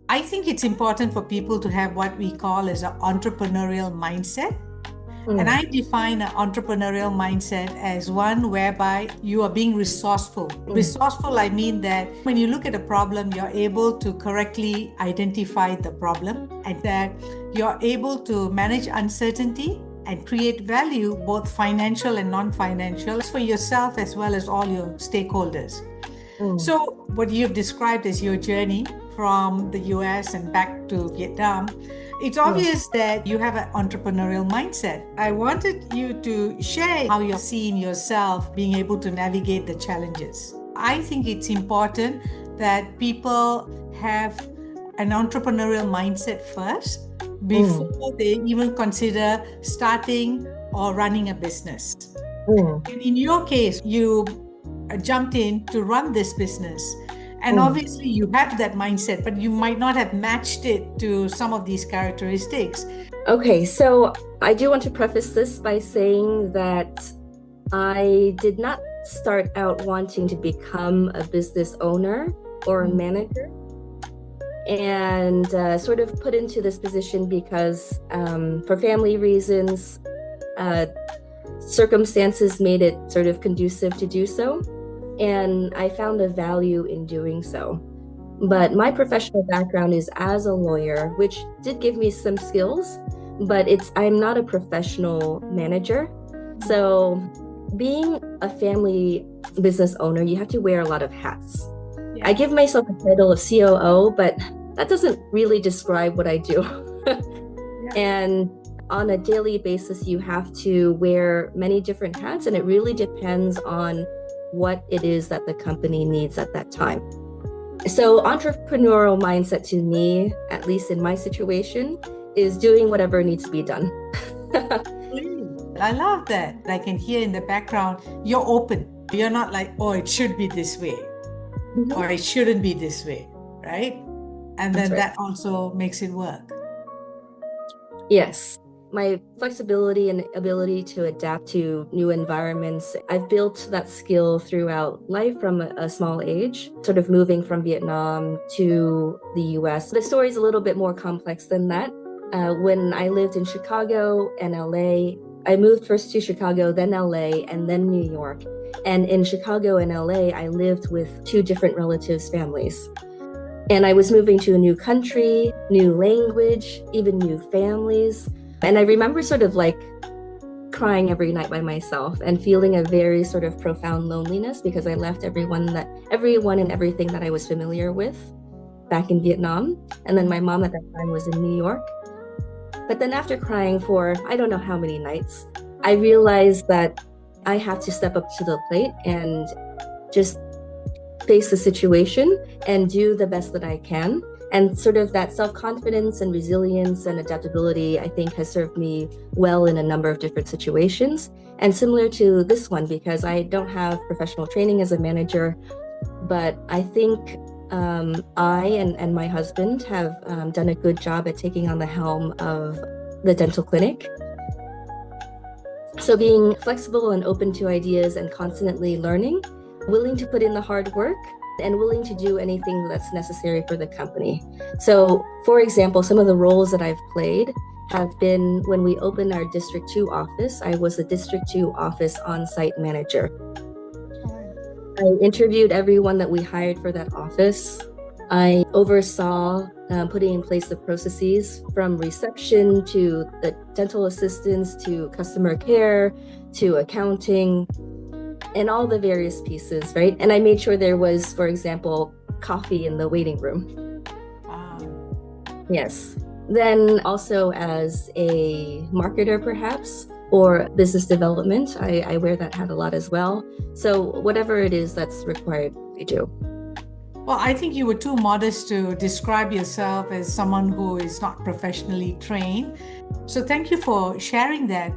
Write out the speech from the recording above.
I think it's important for people to have what we call as an entrepreneurial mindset. And Mm, I define an entrepreneurial mindset as one whereby you are being resourceful. mm, Resourceful, I mean that when you look at a problem, you're able to correctly identify the problem and that you're able to manage uncertainty and create value, both financial and non financial, for yourself as well as all your stakeholders. mm, So, what you've described as your journey from the US and back to Vietnam, it's mm. obvious that you have an entrepreneurial mindset. I wanted you to share how you're seeing yourself being able to navigate the challenges. I think it's important that people have an entrepreneurial mindset first Mm, before they even consider starting or running a business. mm, And in your case, you jumped in to run this business. And mm. obviously, you have that mindset, but you might not have matched it to some of these characteristics. Okay, so I do want to preface this by saying that I did not start out wanting to become a business owner or a Mm. manager, and sort of put into this position because, for family reasons, uh, circumstances made it sort of conducive to do so. And I found a value in doing so. But my professional background is as a lawyer, which did give me some skills, but I'm not a professional manager. So being a family business owner, you have to wear a lot of hats. I Yeah. give myself a title of COO, but that doesn't really describe what I do. Yeah. And on a daily basis, you have to wear many different hats, and it really depends on what it is that the company needs at that time. So, entrepreneurial mindset to me, at least in my situation, is doing whatever needs to be done. I love that. I can hear in the background, you're open. You're not like, oh, it should be this way or Mhm. it shouldn't be this way, right? And That's then right. that also makes it work. Yes. My flexibility and ability to adapt to new environments, I've built that skill throughout life from a small age, sort of moving from Vietnam to the US. The story's a little bit more complex than that. When I lived in Chicago and LA, I moved first to Chicago, then LA, and then New York. And in Chicago and LA, I lived with two different relatives' families. And I was moving to a new country, new language, even new families. And I remember sort of like crying every night by myself and feeling a very sort of profound loneliness because I left everyone and everything that I was familiar with back in Vietnam. And then my mom at that time was in New York. But then after crying for I don't know how many nights, I realized that I have to step up to the plate and just face the situation and do the best that I can. And sort of that self confidence and resilience and adaptability, I think, has served me well in a number of different situations. And similar to this one, because I don't have professional training as a manager, but I think I and my husband have done a good job at taking on the helm of the dental clinic. So being flexible and open to ideas and constantly learning, willing to put in the hard work, and willing to do anything that's necessary for the company. So, for example, some of the roles that I've played have been when we opened our District 2 office, I was the District 2 office on site manager. I interviewed everyone that we hired for that office. I oversaw putting in place the processes from reception to the dental assistants to customer care to accounting and all the various pieces, right? And I made sure there was, for example, coffee in the waiting room. Um, Yes. Then also as a marketer, perhaps, or business development, I wear that hat a lot as well. So whatever it is that's required, we do. Well, I think you were too modest to describe yourself as someone who is not professionally trained. So thank you for sharing that.